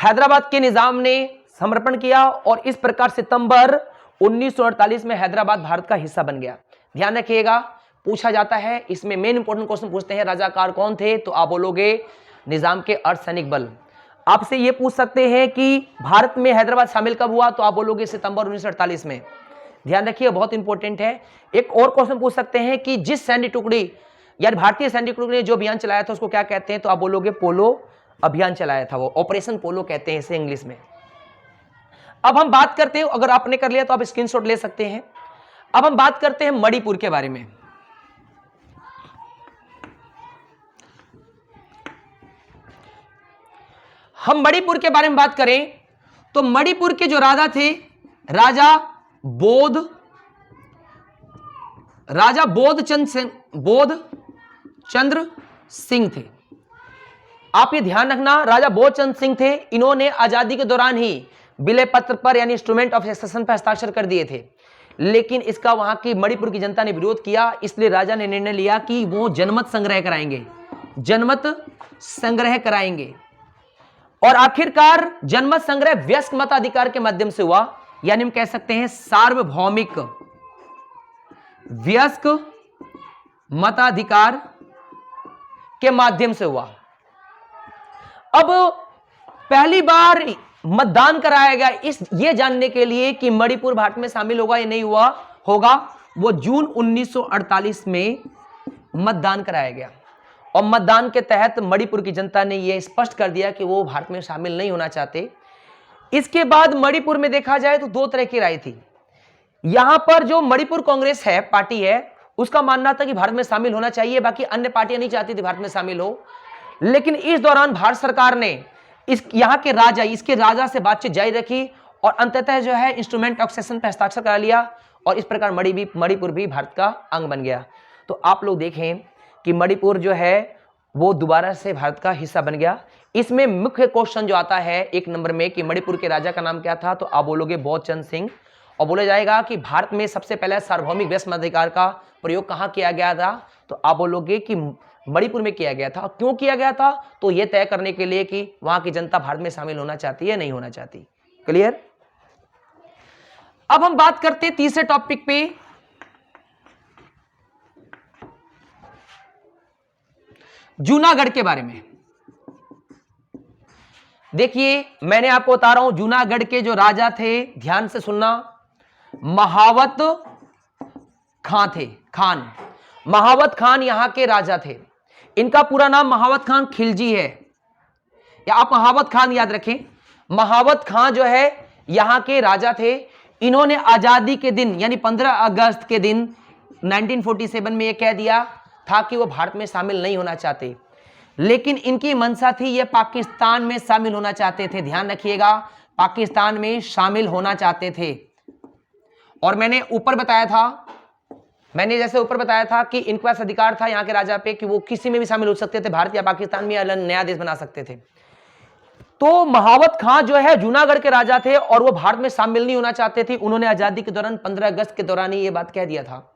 हैदराबाद के निजाम ने समर्पण किया और इस प्रकार सितंबर 1948 में हैदराबाद भारत का हिस्सा बन गया। ध्यान रखिएगा, पूछा जाता है, इसमें मेन इंपॉर्टेंट क्वेश्चन पूछते हैं राजाकार कौन थे, तो आप बोलोगे निजाम के अर्धसैनिक बल। आपसे ये पूछ सकते हैं कि भारत में हैदराबाद शामिल कब हुआ, तो आप बोलोगे सितंबर 1948 में। ध्यान रखिए, बहुत इंपॉर्टेंट है। एक और क्वेश्चन पूछ सकते हैं कि जिस सैन्य टुकड़ी यानी भारतीय सैन्य टुकड़ी ने जो अभियान चलाया था उसको क्या कहते हैं, तो आप बोलोगे पोलो अभियान चलाया था, वो ऑपरेशन पोलो कहते हैं इसे इंग्लिश में। अब हम बात करते हैं, अगर आपने कर लिया तो आप स्क्रीनशॉट ले सकते हैं। अब हम बात करते हैं मणिपुर के बारे में। हम मणिपुर के बारे में बात करें तो मणिपुर के जो राजा थे, राजा बोधचंद्र सिंह थे। आप ये ध्यान रखना, राजा बोधचंद्र सिंह थे। इन्होंने आजादी के दौरान ही विलय पत्र पर यानी इंस्ट्रूमेंट ऑफ सक्सेशन पर हस्ताक्षर कर दिए थे, लेकिन इसका वहां की मणिपुर की जनता ने विरोध किया। इसलिए राजा ने निर्णय लिया कि वो जनमत संग्रह कराएंगे। और आखिरकार जनमत संग्रह वयस्क मताधिकार के माध्यम से हुआ, यानी हम कह सकते हैं सार्वभौमिक वयस्क मताधिकार के माध्यम से हुआ। अब पहली बार मतदान कराया गया ये जानने के लिए कि मणिपुर भारत में शामिल होगा या नहीं होगा, वो जून 1948 में मतदान कराया गया। और मतदान के तहत मणिपुर की जनता ने यह स्पष्ट कर दिया कि वो भारत में शामिल नहीं होना चाहते। इसके बाद मणिपुर में देखा जाए तो दो तरह की राय थी। यहां पर जो मणिपुर कांग्रेस है, पार्टी है, उसका मानना था कि भारत में शामिल होना चाहिए, बाकी अन्य पार्टियां नहीं चाहती थी भारत में शामिल हो। लेकिन इस दौरान भारत सरकार ने इसके राजा से बातचीत जारी रखी और अंततः जो है इंस्ट्रूमेंट ऑफ सक्सेशन पर हस्ताक्षर करा लिया और इस प्रकार मणिपुर भी भारत का अंग बन गया। तो आप लोग देखें कि मणिपुर जो है वो दोबारा से भारत का हिस्सा बन गया। इसमें मुख्य क्वेश्चन जो आता है 1 नंबर में कि मणिपुर के राजा का नाम क्या था, तो आप बोलोगे बोधचंद्र सिंह। और बोला जाएगा कि भारत में सबसे पहले सार्वभौमिक वयस्क मताधिकार का प्रयोग कहां किया गया था, तो आप बोलोगे कि मणिपुर में किया गया था। क्यों किया गया था, तो यह तय करने के लिए कि वहां की जनता भारत में शामिल होना चाहती है नहीं होना चाहती। क्लियर। अब हम बात करते हैं तीसरे टॉपिक पे, जूनागढ़ के बारे में। देखिए, मैंने आपको बता रहा हूं जूनागढ़ के जो राजा थे, ध्यान से सुनना, महावत खान यहां के राजा थे। इनका पूरा नाम महावत खान खिलजी है, या आप महावत खान याद रखें। महावत खान जो है यहां के राजा थे। इन्होंने आजादी के दिन यानी 15 अगस्त के दिन 1947 में यह कह दिया था कि वो भारत में शामिल नहीं होना चाहते, लेकिन इनकी मंशा थी ये पाकिस्तान में शामिल होना चाहते थे। ध्यान रखिएगा, पाकिस्तान में शामिल होना चाहते थे। और मैंने जैसे ऊपर बताया था कि इनके पास अधिकार था यहाँ के राजा पे कि वो किसी में भी शामिल हो सकते थे, भारत या पाकिस्तान में अलग नया देश बना सकते थे। तो महावत खान जो है जूनागढ़ के राजा थे और वो भारत में शामिल नहीं होना चाहते थे। उन्होंने आजादी के दौरान 15 अगस्त के दौरान ही ये बात कह दिया था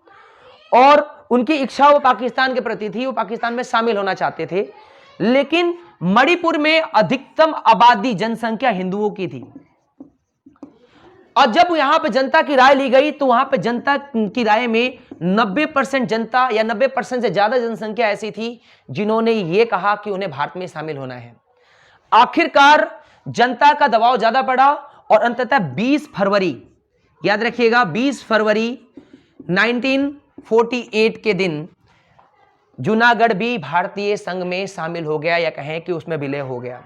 और उनकी इच्छा वो पाकिस्तान के प्रति थी, वो पाकिस्तान में शामिल होना चाहते थे। लेकिन मणिपुर में अधिकतम आबादी जनसंख्या हिंदुओं की थी और जब यहां पे जनता की राय ली गई तो वहां पे जनता की राय में 90% जनता या 90% से ज्यादा जनसंख्या ऐसी थी जिन्होंने ये कहा कि उन्हें भारत में शामिल होना है। आखिरकार जनता का दबाव ज्यादा पड़ा और अंततः 20 फरवरी, याद रखिएगा 20 फरवरी 1948 के दिन जूनागढ़ भी भारतीय संघ में शामिल हो गया, या कहें कि उसमें विलय हो गया।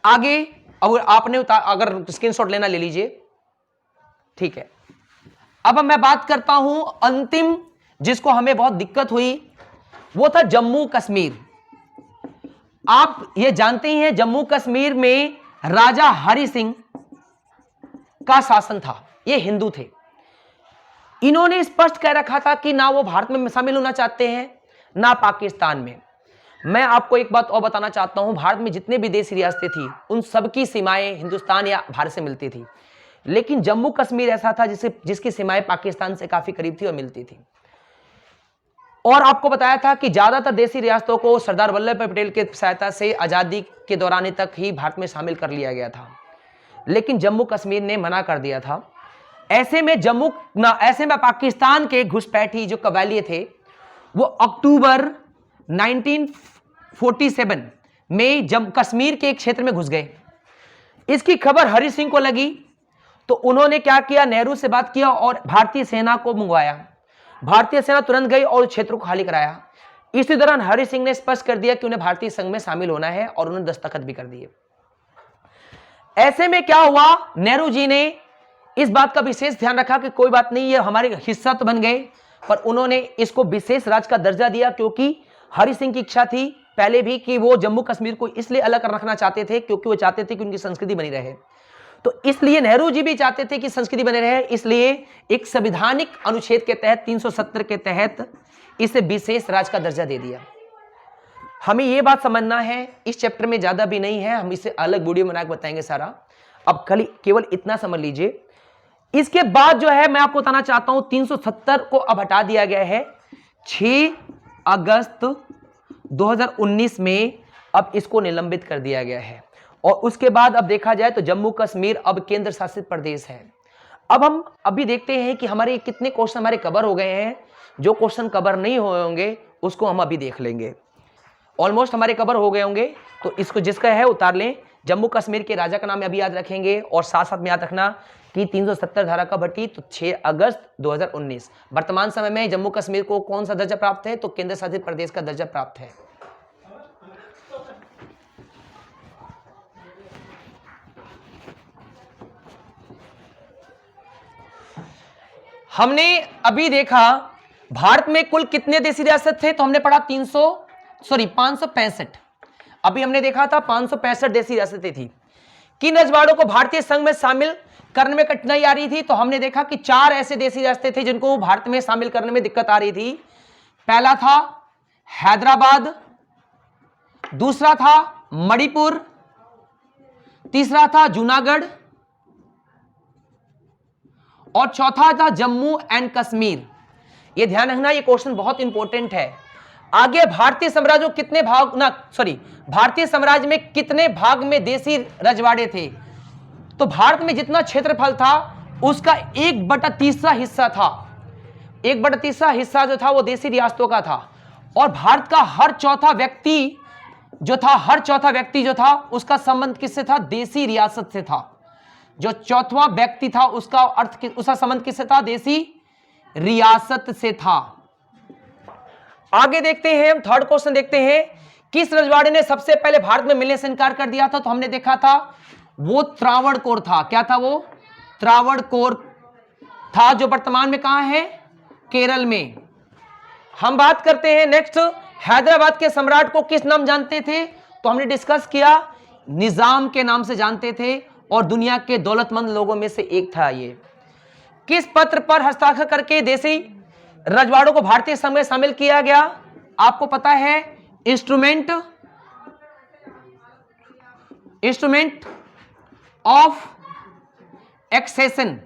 आगे अगर आपने अगर स्क्रीनशॉट लेना ले लीजिए, ठीक है। अब मैं बात करता हूं अंतिम जिसको हमें बहुत दिक्कत हुई, वो था जम्मू कश्मीर। आप ये जानते ही हैं जम्मू कश्मीर में राजा हरि सिंह का शासन था, ये हिंदू थे। इन्होंने स्पष्ट कह रखा था कि ना वो भारत में शामिल होना चाहते हैं ना पाकिस्तान में। मैं आपको एक बात और बताना चाहता हूं, भारत में जितने भी देश रियासतें थी उन सबकी सीमाएं हिंदुस्तान या भारत से मिलती थी, लेकिन जम्मू कश्मीर ऐसा था जिसकी सीमाएं पाकिस्तान से काफी करीब थी और मिलती थी। और आपको बताया था कि ज्यादातर देसी रियासतों को सरदार वल्लभ भाई पटेल की सहायता से आजादी के दौरान तक ही भारत में शामिल कर लिया गया था, लेकिन जम्मू कश्मीर ने मना कर दिया था। ऐसे में पाकिस्तान के घुसपैठी जो कबायली थे वो अक्टूबर 1947 में जम्मू कश्मीर के एक क्षेत्र में घुस गए। इसकी खबर हरि सिंह को लगी तो उन्होंने क्या किया, नेहरू से बात किया और भारतीय सेना को मंगवाया। भारतीय सेना तुरंत गई और क्षेत्र को खाली कराया। इसी दौरान हरि सिंह ने स्पष्ट कर दिया कि उन्हें भारतीय संघ में शामिल होना है और उन्होंने दस्तखत भी कर दिए। ऐसे में क्या हुआ, नेहरू जी ने इस बात का विशेष ध्यान रखा कि कोई बात नहीं, ये हमारे हिस्सा तो बन गए, पर उन्होंने इसको विशेष राज्य का दर्जा दिया क्योंकि हरि सिंह की इच्छा थी पहले भी कि वो जम्मू कश्मीर को इसलिए अलग रखना चाहते थे क्योंकि वो चाहते थे कि उनकी संस्कृति बनी रहे। तो इसलिए नेहरू जी भी चाहते थे कि संस्कृति बने रहे, इसलिए एक संवैधानिक अनुच्छेद के तहत 370 के तहत इसे विशेष राज्य का दर्जा दे दिया। हमें यह बात समझना है, इस चैप्टर में ज्यादा भी नहीं है, हम इसे अलग वीडियो बना के बताएंगे सारा। अब खाली केवल इतना समझ लीजिए। इसके बाद जो है मैं आपको बताना चाहता हूं 370 को अब हटा दिया गया है 6 अगस्त 2019 में, अब इसको निलंबित कर दिया गया है। और उसके बाद अब देखा जाए तो जम्मू कश्मीर अब केंद्र शासित प्रदेश है। अब हम अभी देखते हैं कि हमारे कितने क्वेश्चन हमारे कवर हो गए हैं। जो क्वेश्चन कवर नहीं हुए होंगे उसको हम अभी देख लेंगे। ऑलमोस्ट हमारे कवर हो गए होंगे, तो इसको जिसका है उतार लें। जम्मू कश्मीर के राजा का नाम अभी याद रखेंगे और साथ साथ में याद रखना कि 370 धारा कब हटी, तो 6 अगस्त 2019। वर्तमान समय में जम्मू कश्मीर को कौन सा दर्जा प्राप्त है, तो केंद्र शासित प्रदेश का दर्जा प्राप्त है। हमने अभी देखा भारत में कुल कितने देशी रियासत थे, तो हमने पढ़ा 565। अभी हमने देखा था 565 देशी रियासतें थी। किन रजवाड़ों को भारतीय संघ में शामिल करने में कठिनाई आ रही थी, तो हमने देखा कि 4 ऐसे देशी रियासतें थे जिनको भारत में शामिल करने में दिक्कत आ रही थी। पहला था हैदराबाद, दूसरा था मणिपुर, तीसरा था जूनागढ़ और चौथा था जम्मू एंड कश्मीर। यह ध्यान रखना, यह क्वेश्चन बहुत इंपॉर्टेंट है। आगे भारतीय साम्राज्य कितने भाग भारतीय साम्राज्य में कितने भाग में देशी रजवाड़े थे, तो भारत में जितना क्षेत्रफल था उसका 1/3 हिस्सा था। 1/3 हिस्सा जो था वो देशी रियासतों का था। और भारत का हर चौथा व्यक्ति जो था उसका संबंध किससे था, देशी रियासत से था। जो चौथा व्यक्ति था उसका संबंध किससे था, देशी रियासत से था। आगे देखते हैं, हम थर्ड क्वेश्चन देखते हैं। किस रजवाड़े ने सबसे पहले भारत में मिलने से इनकार कर दिया था, तो हमने देखा था वो त्रावणकोर था। क्या था वो, त्रावणकोर था, जो वर्तमान में कहां है, केरल में। हम बात करते हैं नेक्स्ट, हैदराबाद के सम्राट को किस नाम जानते थे, तो हमने डिस्कस किया निजाम के नाम से जानते थे और दुनिया के दौलतमंद लोगों में से एक था ये। किस पत्र पर हस्ताक्षर करके देशी रजवाड़ों को भारतीय संघ में शामिल किया गया, आपको पता है इंस्ट्रूमेंट ऑफ एक्सेशन।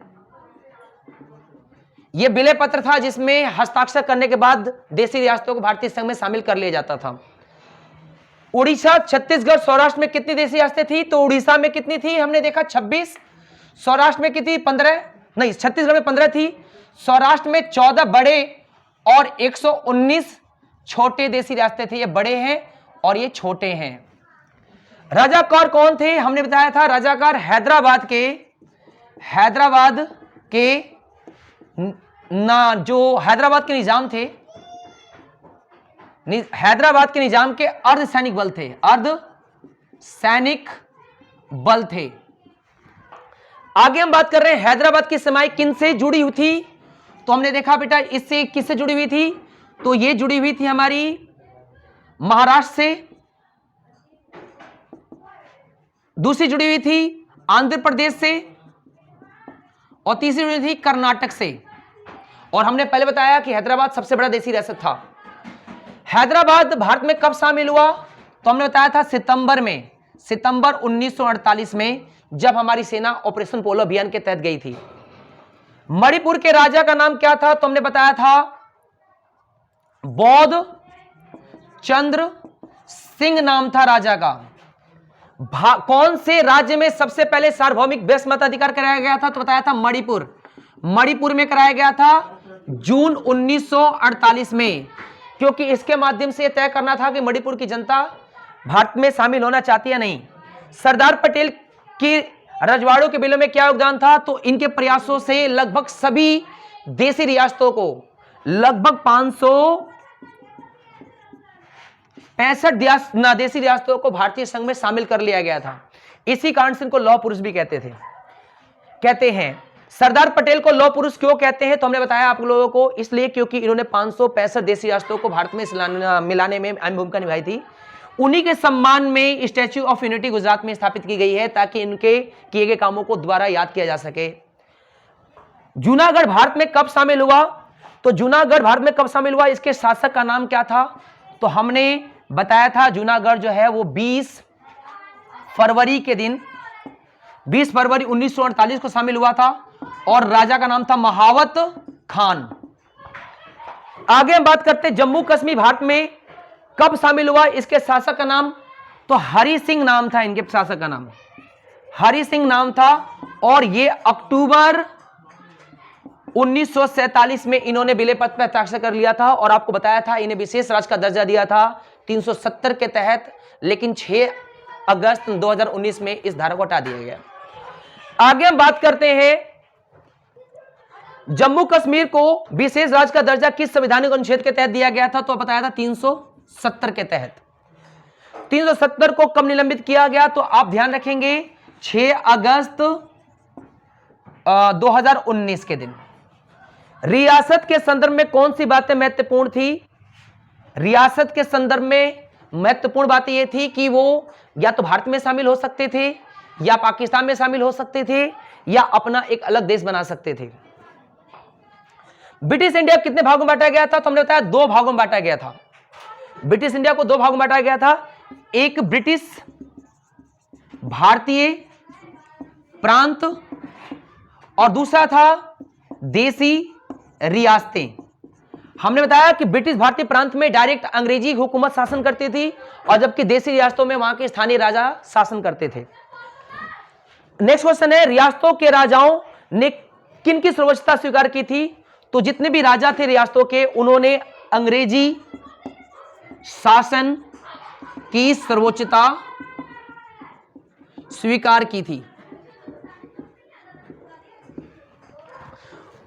यह विलय पत्र था जिसमें हस्ताक्षर करने के बाद देशी रियासतों को भारतीय संघ में शामिल कर लिया जाता था। उड़ीसा, छत्तीसगढ़, सौराष्ट्र में कितनी देशी रियासतें थी, तो उड़ीसा में कितनी थी, हमने देखा 26, सौराष्ट्र में कितनी 15, नहीं छत्तीसगढ़ में 15 थी, सौराष्ट्र में 14 बड़े और 119 छोटे देशी रियासतें थे। ये बड़े हैं और ये छोटे हैं। राजाकार कौन थे, हमने बताया था राजाकार हैदराबाद जो हैदराबाद के निजाम थे, हैदराबाद के निजाम के अर्धसैनिक बल थे। आगे हम बात कर रहे हैं हैदराबाद की सीमाएं किन से जुड़ी हुई थी, तो हमने देखा बेटा इससे किससे जुड़ी हुई थी, तो ये जुड़ी हुई थी हमारी महाराष्ट्र से, दूसरी जुड़ी हुई थी आंध्र प्रदेश से और तीसरी जुड़ी थी कर्नाटक से। और हमने पहले बताया कि हैदराबाद सबसे बड़ा देशी रियासत था। हैदराबाद भारत में कब शामिल हुआ, तो हमने बताया था सितंबर 1948 में, जब हमारी सेना ऑपरेशन पोलो अभियान के तहत गई थी। मणिपुर के राजा का नाम क्या था, तो हमने बताया था बौद्ध चंद्र सिंह नाम था राजा का। कौन से राज्य में सबसे पहले सार्वभौमिक व्यस्त मताधिकार कराया गया था? तो बताया था मणिपुर। मणिपुर में कराया गया था जून 1948 में, क्योंकि इसके माध्यम से तय करना था कि मणिपुर की जनता भारत में शामिल होना चाहती है नहीं। सरदार पटेल की रजवाड़ों के बिलों में क्या योगदान था? तो इनके प्रयासों से लगभग सभी देसी रियासतों को, लगभग 565 देसी रियासतों को भारतीय संघ में शामिल कर लिया गया था। इसी कारण से इनको लौह पुरुष भी कहते हैं। सरदार पटेल को लौह पुरुष क्यों कहते हैं? तो हमने बताया आप लोगों को, इसलिए क्योंकि इन्होंने 565 देसी रियासतों को भारत में मिलाने में अहम भूमिका निभाई थी। उन्हीं के सम्मान में स्टैच्यू ऑफ यूनिटी गुजरात में स्थापित की गई है, ताकि इनके किए गए कामों को दोबारा याद किया जा सके। जूनागढ़ भारत में कब शामिल हुआ? तो जूनागढ़ भारत में कब शामिल हुआ, इसके शासक का नाम क्या था? तो हमने बताया था जूनागढ़ जो है वो 20 फरवरी के दिन 20 फरवरी 1948 को शामिल हुआ था, और राजा का नाम था महावत खान। आगे हम बात करते हैं जम्मू कश्मीर भारत में कब शामिल हुआ, इसके शासक का नाम? तो हरि सिंह नाम था, इनके शासक का नाम हरि सिंह नाम था, और ये अक्टूबर 1947 में इन्होंने विलय पत्र पर हस्ताक्षर कर लिया था। और आपको बताया था इन्हें विशेष राज्य का दर्जा दिया था 370 के तहत, लेकिन 6 अगस्त 2019 में इस धारा को हटा दिया गया। आगे हम बात करते हैं जम्मू कश्मीर को विशेष राज्य का दर्जा किस संवैधानिक अनुच्छेद के तहत दिया गया था? तो बताया था 370 के तहत। 370 को कब निलंबित किया गया? तो आप ध्यान रखेंगे 6 अगस्त 2019 के दिन। रियासत के संदर्भ में कौन सी बातें महत्वपूर्ण थी? रियासत के संदर्भ में महत्वपूर्ण बात यह थी कि वो या तो भारत में शामिल हो सकते थे, या पाकिस्तान में शामिल हो सकते थे, या अपना एक अलग देश बना सकते थे। ब्रिटिश इंडिया कितने भागों में बांटा गया था? तो हमने बताया 2 भागों में बांटा गया था। ब्रिटिश इंडिया को 2 भागों में बांटा गया था, एक ब्रिटिश भारतीय प्रांत और दूसरा था देसी रियासतें। हमने बताया कि ब्रिटिश भारतीय प्रांत में डायरेक्ट अंग्रेजी हुकूमत शासन करती थी, और जबकि देसी रियासतों में वहां के स्थानीय राजा शासन करते थे। नेक्स्ट क्वेश्चन है, रियासतों के राजाओं ने किन की सर्वोच्चता स्वीकार की थी? तो जितने भी राजा थे रियासतों के, उन्होंने अंग्रेजी शासन की सर्वोच्चता स्वीकार की थी।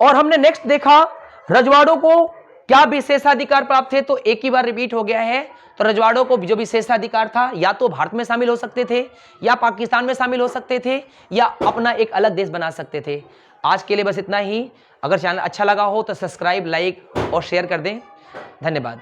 और हमने नेक्स्ट देखा रजवाड़ों को क्या विशेषाधिकार प्राप्त थे? तो एक ही बार रिपीट हो गया है। तो रजवाड़ों को जो विशेषाधिकार था, या तो भारत में शामिल हो सकते थे, या पाकिस्तान में शामिल हो सकते थे, या अपना एक अलग देश बना सकते थे। आज के लिए बस इतना ही। अगर चैनल अच्छा लगा हो तो सब्सक्राइब, लाइक और शेयर कर दें। धन्यवाद।